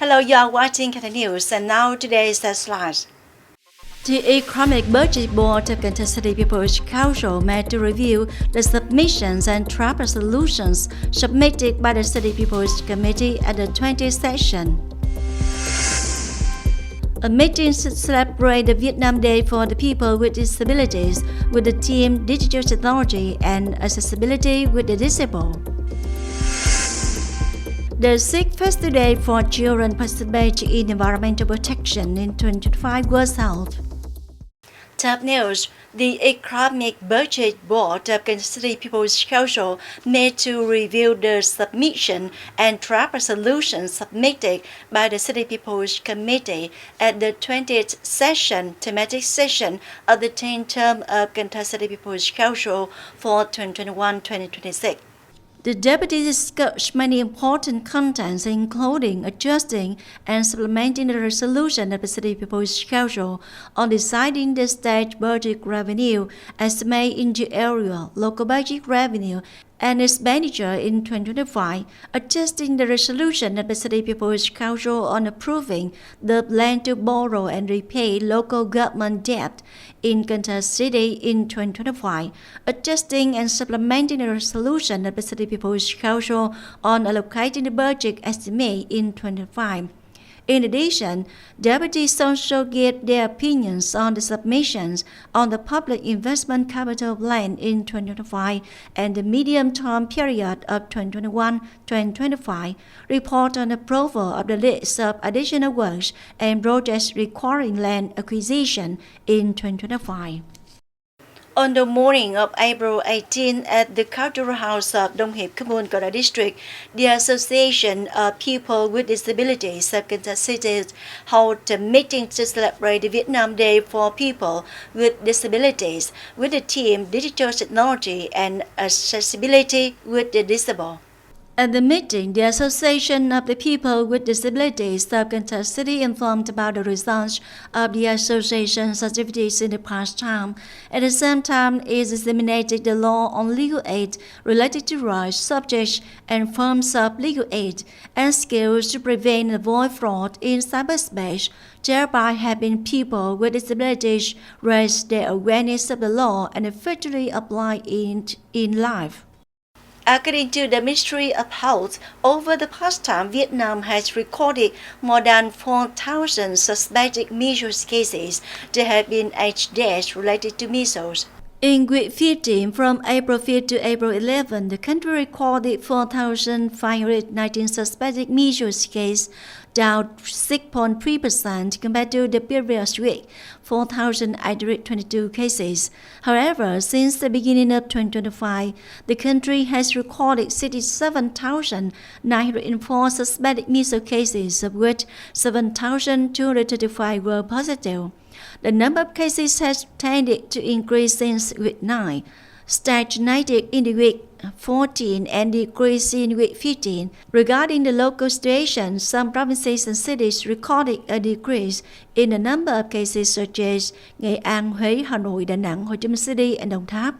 Hello, you are watching Cần Thơ News, and now today's slides. The Economic Budget Board of Cần Thơ City People's Council met to review the submissions and draft resolutions submitted by the City People's Committee at the 20th session. A meeting to celebrate the Vietnam Day for the People with Disabilities with the theme Digital Technology and Accessibility with the Disabled. The 6th Festive Day for Children participate in environmental protection in 2025 was held. Top news: The Economic Budget Board of Cần Thơ City People's Council met to review the submission and draft resolutions submitted by the City People's Committee at the 20th thematic session of the 10th term of Cần Thơ City People's Council for 2021-2026. The deputy discussed many important contents, including adjusting and supplementing the resolution of the City People's Council on deciding the state budget revenue estimate into area, local budget revenue, and expenditure in 2025, adjusting the resolution of the City People's Council on approving the plan to borrow and repay local government debt in Cần Thơ City in 2025, adjusting and supplementing the resolution of the City People's Council on allocating the budget estimate in 2025. In addition, deputies also gave their opinions on the submissions on the Public Investment Capital Plan in 2025 and the medium-term period of 2021-2025, report on approval of the list of additional works and projects requiring land acquisition in 2025. On the morning of April 18, at the Cultural House of Đông Hiệp, Khmer Kara District, the Association of People with Disabilities of Cần Thơ City held a meeting to celebrate the Vietnam Day for People with Disabilities with the theme Digital Technology and Accessibility with the Disabled. At the meeting, the Association of the People with Disabilities of Cần Thơ City informed about the results of the association's activities in the past time. At the same time, it disseminated the law on legal aid related to rights, subjects, and forms of legal aid, and skills to prevent and avoid fraud in cyberspace, thereby helping people with disabilities raise their awareness of the law and effectively apply it in life. According to the Ministry of Health, over the past time, Vietnam has recorded more than 4,000 suspected measles cases. There have been 8 deaths related to measles. In week 15, from April 5 to April 11, the country recorded 4,519 suspected measles cases, down 6.3% compared to the previous week, 4,822 cases. However, since the beginning of 2025, the country has recorded 67,904 suspected measles cases, of which 7,235 were positive. The number of cases has tended to increase since week 9, stagnated in the week 14 and decreased in week 15. Regarding the local situation, some provinces and cities recorded a decrease in the number of cases such as Nghệ An, Huế, Hà Nội, Đà Nẵng, Hồ Chí Minh City, and Đồng Tháp.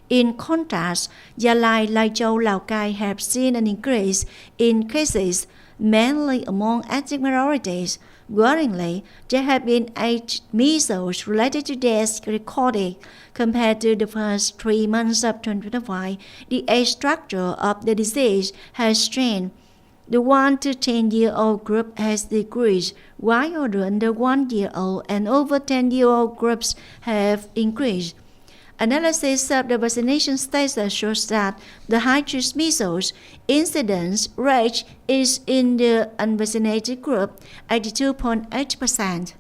In contrast, Gia Lai, Lai Châu, Lào Cai have seen an increase in cases, mainly among ethnic minorities. Worryingly, there have been 8 measles-related deaths recorded. Compared to the first 3 months of 2025, the age structure of the disease has changed. The 1 to 10-year-old group has decreased, while the under 1-year-old and over 10-year-old groups have increased. Analysis of the vaccination status shows that the highest measles incidence rate is in the unvaccinated group, 82.8%.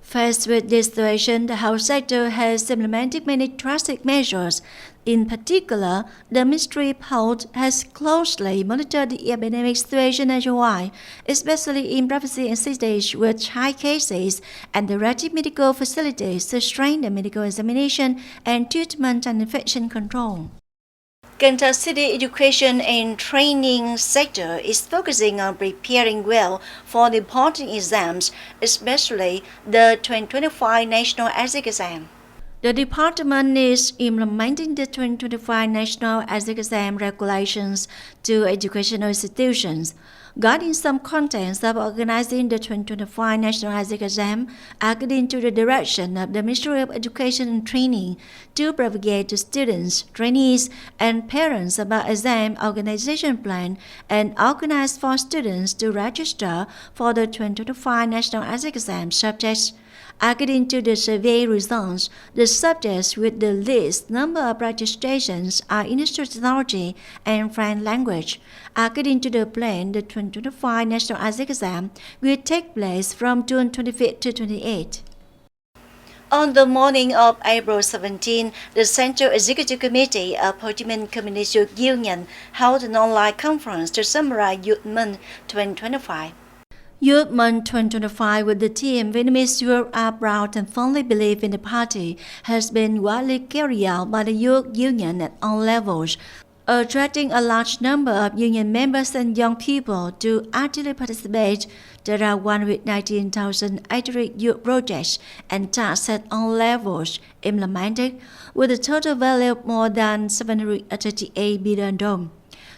Faced with this situation, the health sector has implemented many drastic measures. In particular, the Ministry of Health has closely monitored the epidemic situation nationwide, especially in provinces and cities with high cases, and directed medical facilities to strengthen medical examination and treatment and infection control. Cần Thơ City education and training sector is focusing on preparing well for the important exams, especially the 2025 National Exit Exam. The department is implementing the 2025 National Exit Exam regulations to educational institutions. guiding some contents of organizing the 2025 National ISIC exam according to the direction of the Ministry of Education and Training to propagate to students, trainees, and parents about exam organization plan and organize for students to register for the 2025 National ISIC exam subjects. According to the survey results, the subjects with the least number of registrations are Industrial Technology and French language. According to the plan, the 2025 National ISIC exam will take place from June 25 to 28. On the morning of April 17, the Central Executive Committee of Ho Chi Minh Communist Youth Union held an online conference to summarize Youth Month 2025. Youth Month 2025 with the theme Vietnamese youth are proud and firmly believe in the party has been widely carried out by the youth union at all levels, attracting a large number of union members and young people to actively participate. There are 119,800 youth projects and tasks at all levels implemented, with a total value of more than 738 billion dong.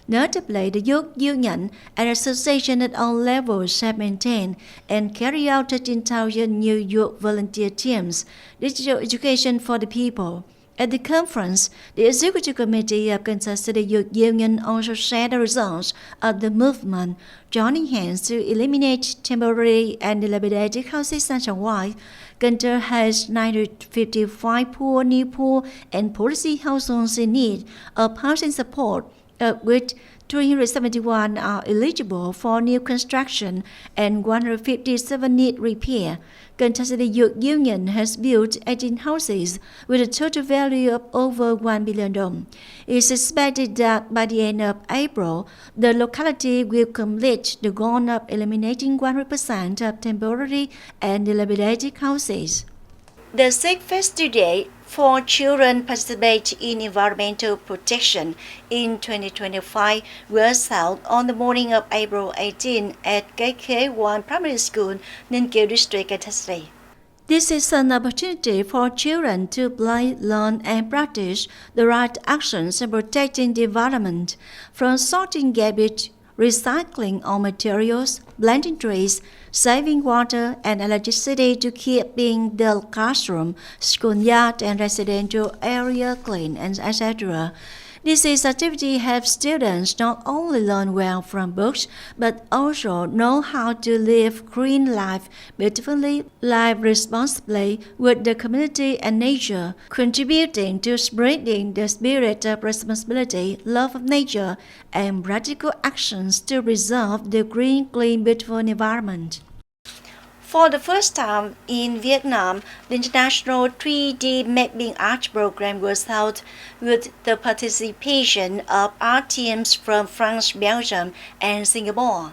Notably, the youth union and association at all levels have maintained and carried out 13,000 new youth volunteer teams, digital education for the people. At the conference, the Executive Committee of Cần Thơ City Youth Union also shared the results of the movement, joining hands to eliminate temporary and dilapidated houses nationwide. Cần Thơ has 955 poor, new poor, and policy households in need of housing support, of which 371 are eligible for new construction and 157 need repair. Cần Thơ City Youth Union has built 18 houses with a total value of over 1 billion dong. It's expected that by the end of April, the locality will complete the goal of eliminating 100% of temporary and dilapidated houses. The sixth festive day for children participate in environmental protection in 2025 was held on the morning of April 18 at KK1 Primary School, Ninh Kiều District, Cần Thơ City. This is an opportunity for children to play, learn, and practice the right actions in protecting the environment, from sorting garbage, recycling all materials, planting trees, saving water and electricity to keeping the classroom, schoolyard, and residential area clean, and etc. This activity helps students not only learn well from books, but also know how to live green life beautifully, live responsibly with the community and nature, contributing to spreading the spirit of responsibility, love of nature, and practical actions to preserve the green, clean, beautiful environment. For the first time in Vietnam, the International 3D Mapping Art Program was held with the participation of art teams from France, Belgium, and Singapore.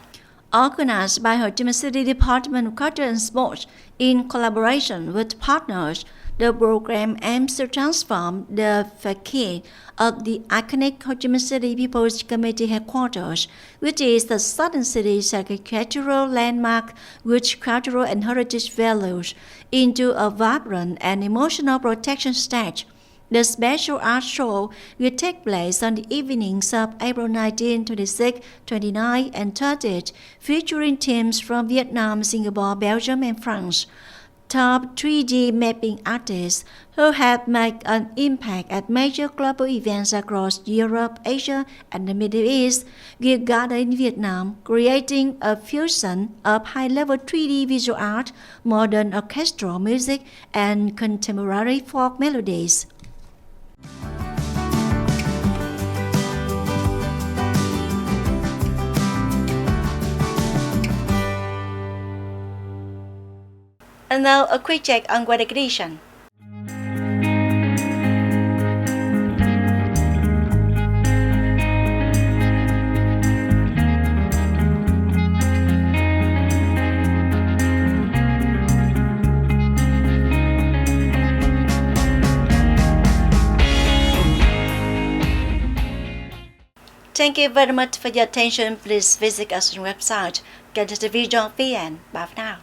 Organized by Ho Chi Minh City Department of Culture and Sports in collaboration with partners, the program aims to transform the facade of the iconic Ho Chi Minh City People's Committee headquarters, which is the southern city's architectural landmark with cultural and heritage values, into a vibrant and emotional protection stage. The special art show will take place on the evenings of April 19, 26, 29, and 30, featuring teams from Vietnam, Singapore, Belgium, and France. Top 3D mapping artists who have made an impact at major global events across Europe, Asia, and the Middle East will gather in Vietnam, creating a fusion of high-level 3D visual art, modern orchestral music, and contemporary folk melodies. And now a quick check on weather condition. Thank you very much for your attention. Please visit us on our website, thtpct.vn. Bye for now.